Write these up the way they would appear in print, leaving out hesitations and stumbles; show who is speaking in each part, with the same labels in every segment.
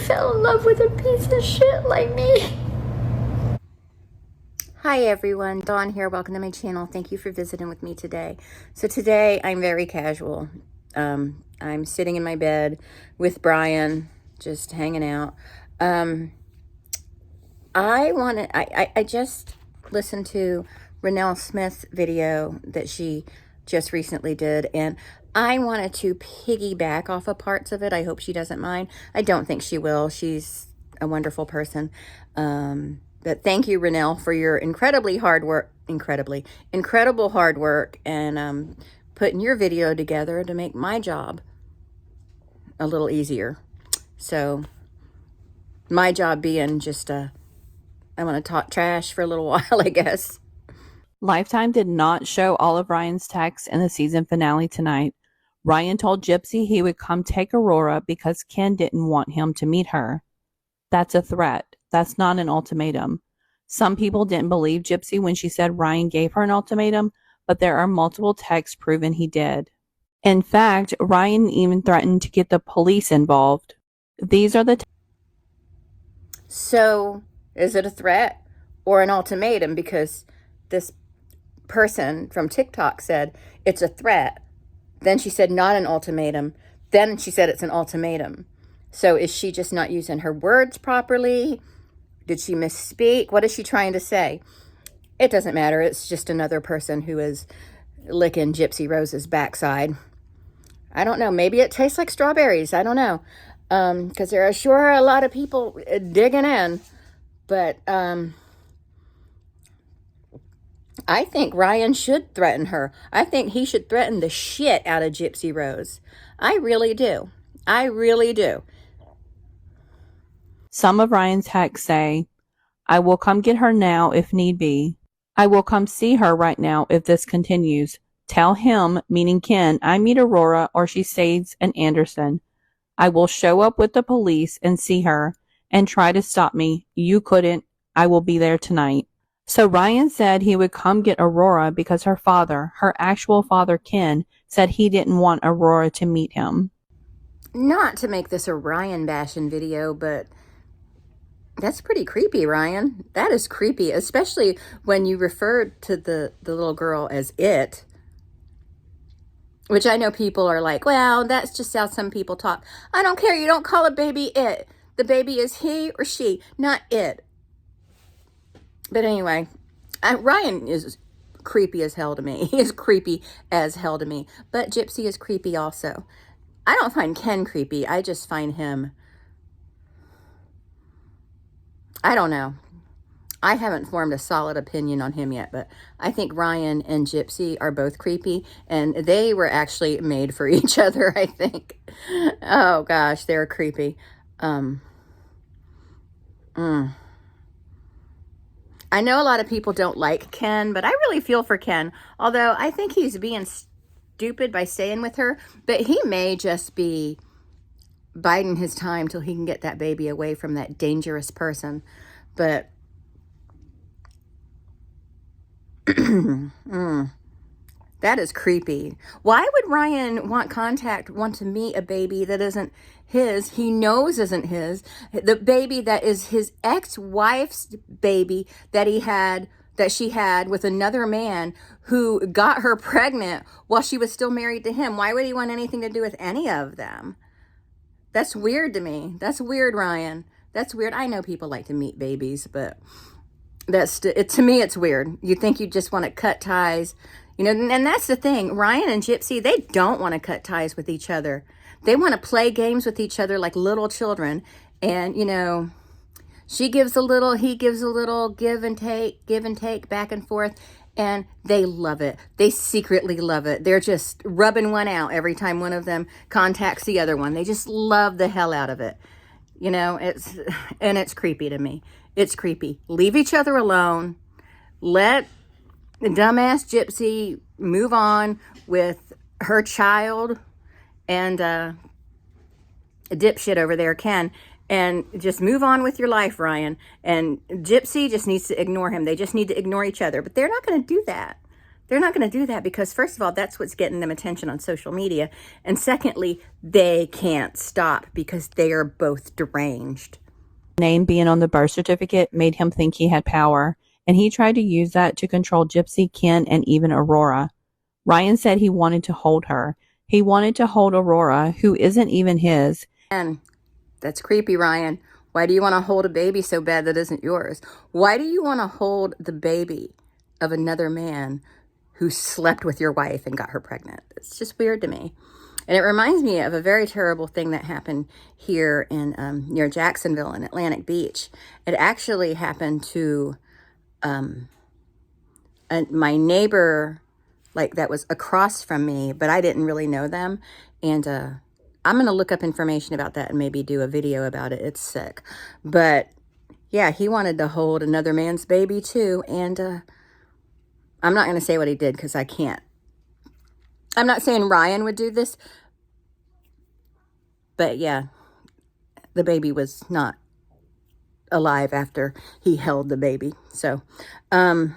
Speaker 1: fell in love with a piece of shit like me. Hi everyone, Dawn here. Welcome to my channel. Thank you for visiting with me today. So today I'm very casual. I'm sitting in my bed with Brian, just hanging out. I just listened to Renelle Smith's video that she just recently did, and I wanted to piggyback off of parts of it. I hope she doesn't mind. I don't think she will. She's a wonderful person. But thank you, Renell, for your incredible hard work, and putting your video together to make my job a little easier. So my job being just I want to talk trash for a little while, I guess.
Speaker 2: Lifetime did not show all of Ryan's texts in the season finale tonight. Ryan told Gypsy he would come take Aurora because Ken didn't want him to meet her. That's a threat. That's not an ultimatum. Some people didn't believe Gypsy when she said Ryan gave her an ultimatum, but there are multiple texts proving he did. In fact, Ryan even threatened to get the police involved. These are the
Speaker 1: So, is it a threat or an ultimatum? Because this person from TikTok said it's a threat. Then she said not an ultimatum. Then she said it's an ultimatum. So is she just not using her words properly? Did she misspeak? What is she trying to say? It doesn't matter. It's just another person who is licking Gypsy Rose's backside. I don't know. Maybe it tastes like strawberries. I don't know. Because there are sure a lot of people digging in. But I think Ryan should threaten her. I think he should threaten the shit out of Gypsy Rose. I really do. I really do.
Speaker 2: Some of Ryan's texts say, I will come get her now if need be. I will come see her right now if this continues. Tell him, meaning Ken, I meet Aurora or she stays in Anderson. I will show up with the police and see her and try to stop me. You couldn't. I will be there tonight. So Ryan said he would come get Aurora because her father, her actual father Ken, said he didn't want Aurora to meet him.
Speaker 1: Not to make this a Ryan bashing video, but that's pretty creepy, Ryan. That is creepy, especially when you referred to the little girl as it. Which I know people are like, well, that's just how some people talk. I don't care. You don't call a baby it. The baby is he or she, not it. But anyway, Ryan is creepy as hell to me. He is creepy as hell to me. But Gypsy is creepy also. I don't find Ken creepy. I just find him, I don't know. I haven't formed a solid opinion on him yet, but I think Ryan and Gypsy are both creepy, and they were actually made for each other, I think. Oh gosh, they're creepy. I know a lot of people don't like Ken, but I really feel for Ken, although I think he's being stupid by staying with her, but he may just be biding his time till he can get that baby away from that dangerous person. But that is creepy. Why would Ryan want to meet a baby that isn't his? He knows isn't his. The baby that is his ex-wife's baby that she had with another man who got her pregnant while she was still married to him. Why would he want anything to do with any of them? That's weird to me. That's weird, Ryan. That's weird. I know people like to meet babies, but to me, it's weird. You think you just want to cut ties, and that's the thing. Ryan and Gypsy, they don't want to cut ties with each other. They want to play games with each other like little children. And, she gives a little, he gives a little, give and take, back and forth. And they love it. They secretly love it. They're just rubbing one out every time one of them contacts the other one. They just love the hell out of it. It's creepy to me. It's creepy. Leave each other alone. Let the dumbass Gypsy move on with her child and a dipshit over there, Ken, and just move on with your life, Ryan. And Gypsy just needs to ignore him. They just need to ignore each other. But they're not going to do that. They're not going to do that because, first of all, that's what's getting them attention on social media. And secondly, they can't stop because they are both deranged.
Speaker 2: Name being on the birth certificate made him think he had power, and he tried to use that to control Gypsy, Ken, and even Aurora. Ryan said he wanted to hold her. He wanted to hold Aurora, who isn't even his.
Speaker 1: And that's creepy, Ryan. Why do you want to hold a baby so bad that isn't yours? Why do you want to hold the baby of another man who slept with your wife and got her pregnant? It's just weird to me. And it reminds me of a very terrible thing that happened here in near Jacksonville in Atlantic Beach. It actually happened to my neighbor, like that was across from me, but I didn't really know them. And I'm going to look up information about that and maybe do a video about it. It's sick. But yeah, he wanted to hold another man's baby too. And I'm not going to say what he did because I can't. I'm not saying Ryan would do this, but yeah, the baby was not alive after he held the baby. So, I'm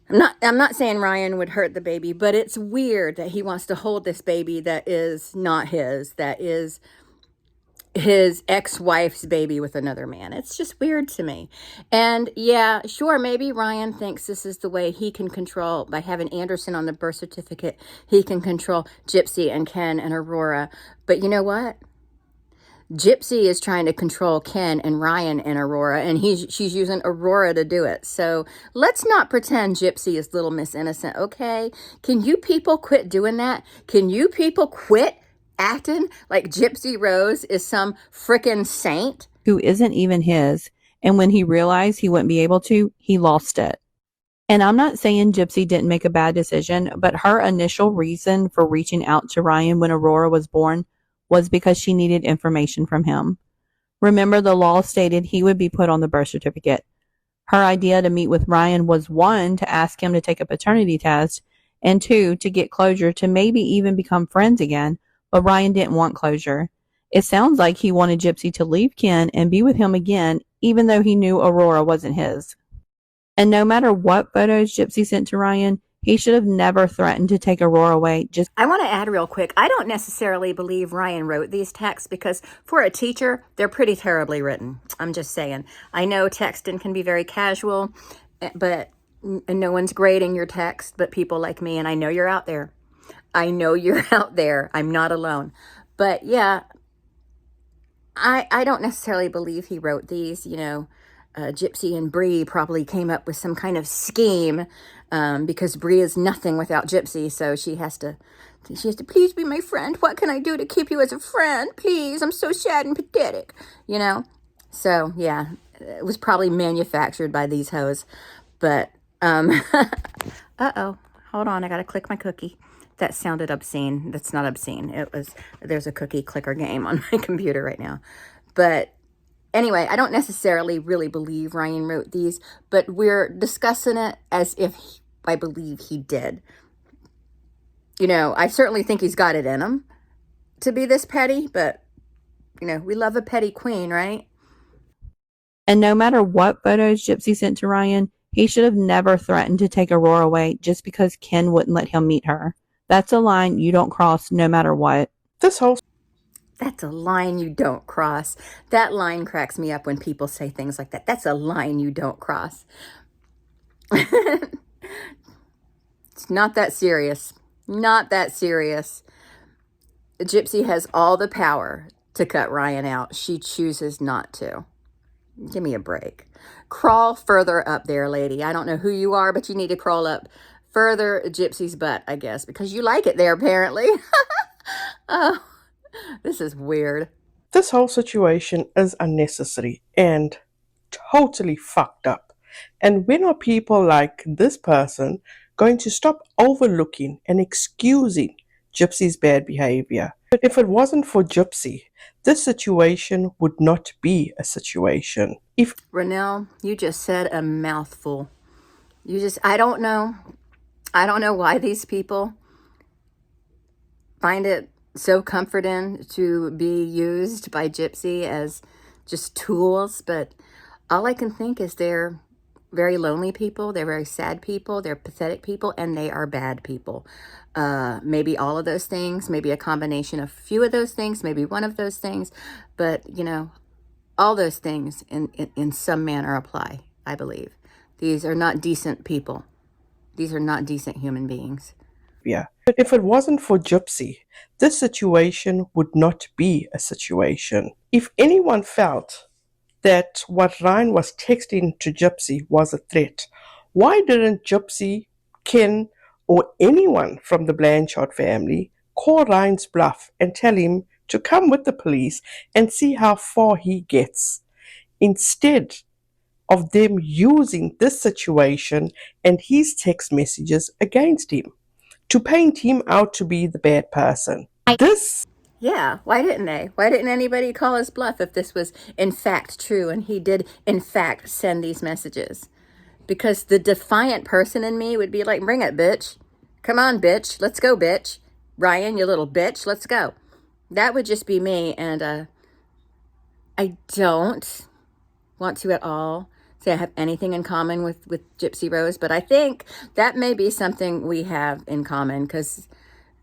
Speaker 1: not saying Ryan would hurt the baby, but it's weird that he wants to hold this baby that is not his, that is his ex-wife's baby with another man. It's just weird to me. And yeah, sure, maybe Ryan thinks this is the way he can control, by having Anderson on the birth certificate, he can control Gypsy and Ken and Aurora. But you know what? Gypsy is trying to control Ken and Ryan and Aurora, and she's using Aurora to do it. So let's not pretend Gypsy is Little Miss Innocent, okay? Can you people quit doing that? Can you people quit acting like Gypsy Rose is some frickin' saint?
Speaker 2: Who isn't even his. And when he realized he wouldn't be able to, he lost it. And I'm not saying Gypsy didn't make a bad decision, but her initial reason for reaching out to Ryan when Aurora was born was because she needed information from him. Remember, the law stated he would be put on the birth certificate. Her idea to meet with Ryan was, 1, to ask him to take a paternity test, and 2, to get closure, to maybe even become friends again, but Ryan didn't want closure. It sounds like he wanted Gypsy to leave Ken and be with him again, even though he knew Aurora wasn't his. And no matter what photos Gypsy sent to Ryan, he should have never threatened to take Aurora away.
Speaker 1: I want to add real quick, I don't necessarily believe Ryan wrote these texts because for a teacher, they're pretty terribly written. I'm just saying. I know texting can be very casual, but no one's grading your text but people like me, and I know you're out there. I know you're out there. I'm not alone. But yeah, I don't necessarily believe he wrote these, Gypsy and Bree probably came up with some kind of scheme because Bree is nothing without Gypsy, so she has to please be my friend. What can I do to keep you as a friend? Please, I'm so sad and pathetic, So yeah, it was probably manufactured by these hoes. But uh-oh, hold on, I gotta click my cookie. That sounded obscene. That's not obscene. There's a cookie clicker game on my computer right now. But anyway, I don't necessarily really believe Ryan wrote these, but we're discussing it as if I believe he did. I certainly think he's got it in him to be this petty, but, we love a petty queen, right?
Speaker 2: And no matter what photos Gypsy sent to Ryan, he should have never threatened to take Aurora away just because Ken wouldn't let him meet her. That's a line you don't cross no matter what.
Speaker 1: That's a line you don't cross. That line cracks me up when people say things like that. That's a line you don't cross. It's not that serious. Not that serious. Gypsy has all the power to cut Ryan out. She chooses not to. Give me a break. Crawl further up there, lady. I don't know who you are, but you need to crawl up further Gypsy's butt, I guess, because you like it there, apparently. Oh, this is weird.
Speaker 3: This whole situation is unnecessary and totally fucked up. And when are people like this person going to stop overlooking and excusing Gypsy's bad behavior? But if it wasn't for Gypsy, this situation would not be a situation.
Speaker 1: Renelle, you just said a mouthful. I don't know. I don't know why these people find it so comforting to be used by Gypsy as just tools, but all I can think is they're very lonely people. They're very sad people. They're pathetic people, and they are bad people. Maybe all of those things, maybe a combination of a few of those things, maybe one of those things, but all those things in some manner apply, I believe. These are not decent people. These are not decent human beings.
Speaker 3: Yeah. But if it wasn't for Gypsy, this situation would not be a situation. If anyone felt that what Ryan was texting to Gypsy was a threat, why didn't Gypsy, Ken, or anyone from the Blanchard family call Ryan's bluff and tell him to come with the police and see how far he gets, instead of them using this situation and his text messages against him to paint him out to be the bad person?
Speaker 1: Yeah, why didn't they? Why didn't anybody call his bluff if this was in fact true and he did in fact send these messages? Because the defiant person in me would be like, bring it, bitch. Come on, bitch. Let's go, bitch. Ryan, you little bitch. Let's go. That would just be me. And I don't want to at all say I have anything in common with Gypsy Rose, but I think that may be something we have in common, because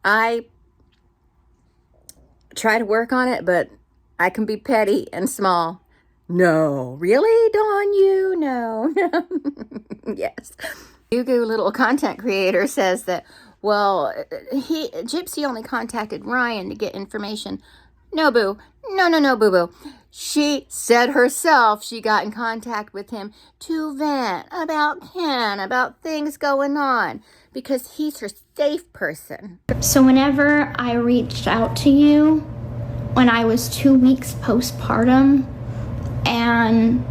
Speaker 1: I try to work on it, but I can be petty and small. No, really, Dawn, you? No. Yes. Yugu, little content creator, says that, well, Gypsy only contacted Ryan to get information. No, boo. No, boo-boo. She said herself she got in contact with him to vent about Ken, about things going on, because he's her safe person.
Speaker 4: So whenever I reached out to you when I was 2 weeks postpartum and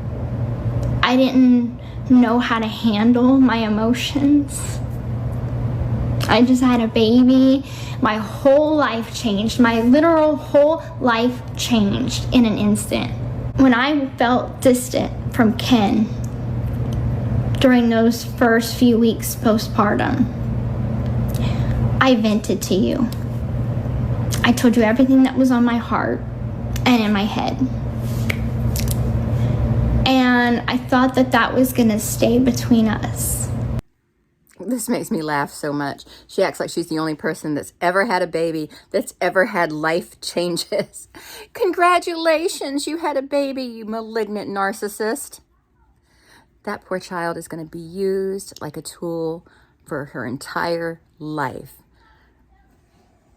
Speaker 4: I didn't know how to handle my emotions, I just had a baby. My whole life changed. My literal whole life changed in an instant. When I felt distant from Ken during those first few weeks postpartum, I vented to you. I told you everything that was on my heart and in my head. And I thought that that was gonna stay between us.
Speaker 1: This makes me laugh so much. She acts like she's the only person that's ever had a baby, that's ever had life changes. Congratulations, you had a baby, you malignant narcissist. That poor child is going to be used like a tool for her entire life.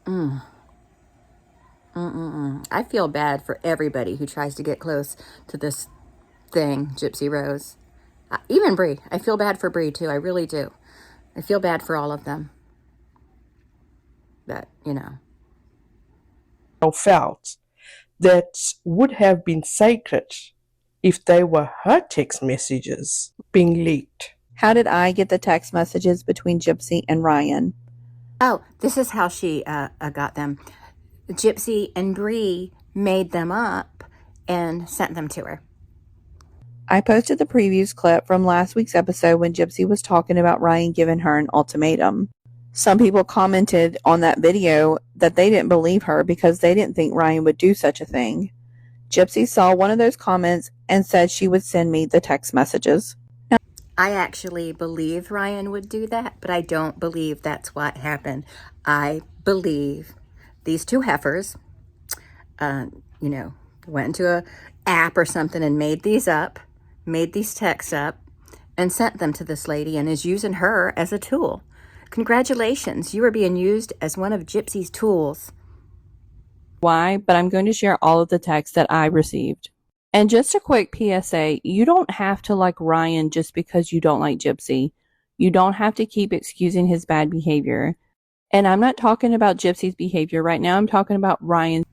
Speaker 1: I feel bad for everybody who tries to get close to this thing, Gypsy Rose. Even Bree. I feel bad for Bree, too. I really do. I feel bad for all of them. But,
Speaker 3: felt that would have been sacred if they were her text messages being leaked.
Speaker 2: How did I get the text messages between Gypsy and Ryan?
Speaker 1: Oh, this is how she got them. Gypsy and Bree made them up and sent them to her.
Speaker 2: I posted the previews clip from last week's episode when Gypsy was talking about Ryan giving her an ultimatum. Some people commented on that video that they didn't believe her because they didn't think Ryan would do such a thing. Gypsy saw one of those comments and said she would send me the text messages.
Speaker 1: I actually believe Ryan would do that, but I don't believe that's what happened. I believe these two heifers, went into a app or something and made these texts up and sent them to this lady and is using her as a tool. Congratulations, you are being used as one of Gypsy's tools.
Speaker 2: Why? But I'm going to share all of the texts that I received. And just a quick PSA, you don't have to like Ryan just because you don't like Gypsy. You don't have to keep excusing his bad behavior. And I'm not talking about Gypsy's behavior right now. I'm talking about Ryan.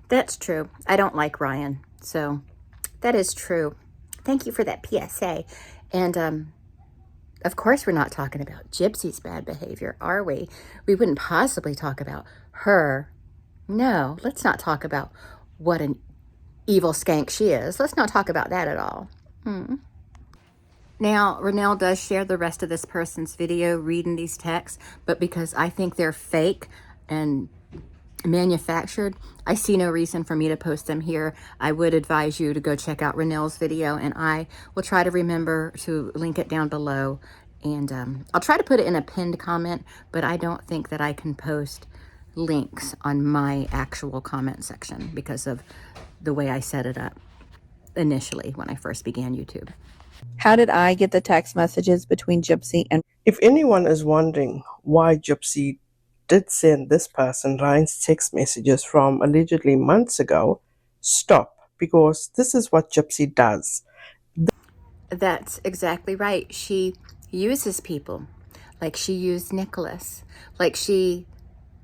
Speaker 1: That's true. I don't like Ryan. So that is true. Thank you for that PSA. And of course we're not talking about Gypsy's bad behavior, are we? We wouldn't possibly talk about her. No, let's not talk about what an evil skank she is. Let's not talk about that at all. Now, Renelle does share the rest of this person's video reading these texts, but because I think they're fake and manufactured, I see no reason for me to post them here. I would advise you to go check out Renell's video, and I will try to remember to link it down below. And I'll try to put it in a pinned comment, but I don't think that I can post links on my actual comment section because of the way I set it up initially when I first began YouTube.
Speaker 2: How did I get the text messages between Gypsy and
Speaker 3: If anyone is wondering why Gypsy did send this person Ryan's text messages from allegedly months ago, stop, because this is what Gypsy does.
Speaker 1: That's exactly right. She uses people, like she used Nicholas, like she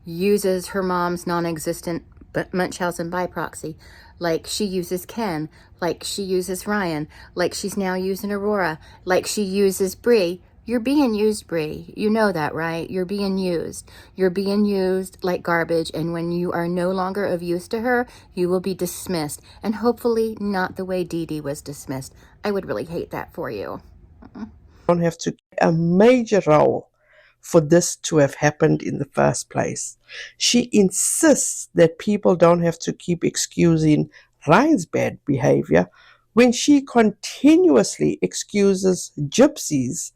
Speaker 1: uses her mom's non-existent Munchausen by proxy, like she uses Ken, like she uses Ryan, like she's now using Aurora, like she uses Bree. You're being used, Bree. You know that, right? You're being used. You're being used like garbage, and when you are no longer of use to her, you will be dismissed, and hopefully not the way Dee Dee was dismissed. I would really hate that for you.
Speaker 3: Don't have to play a major role for this to have happened in the first place. She insists that people don't have to keep excusing Ryan's bad behavior when she continuously excuses Gypsy's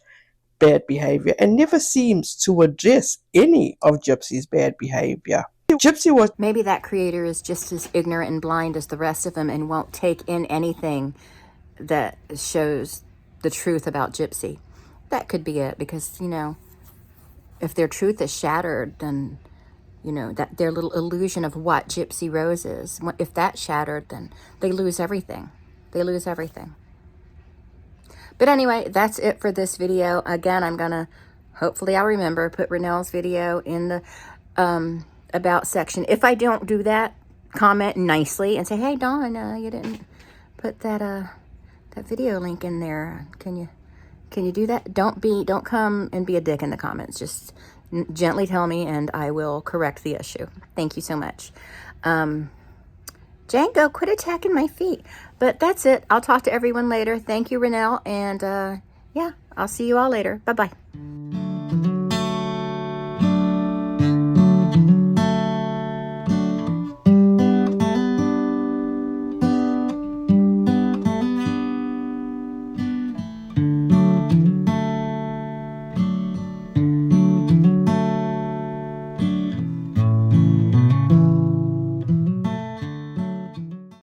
Speaker 3: bad behavior and never seems to address any of Gypsy's bad behavior. Gypsy was
Speaker 1: Maybe that creator is just as ignorant and blind as the rest of them and won't take in anything that shows the truth about Gypsy. That could be it, because, you know, if their truth is shattered, then, you know, that their little illusion of what Gypsy Rose is, if that's shattered, then they lose everything. They lose everything. But anyway, that's it for this video. Again, I'm going to, hopefully I'll remember, put Renell's video in the about section. If I don't do that, comment nicely and say, hey, Dawn, you didn't put that that video link in there. Can you do that? Don't come and be a dick in the comments. Just gently tell me and I will correct the issue. Thank you so much. Django, quit attacking my feet. But that's it. I'll talk to everyone later. Thank you, Renell. And yeah, I'll see you all later. Bye-bye.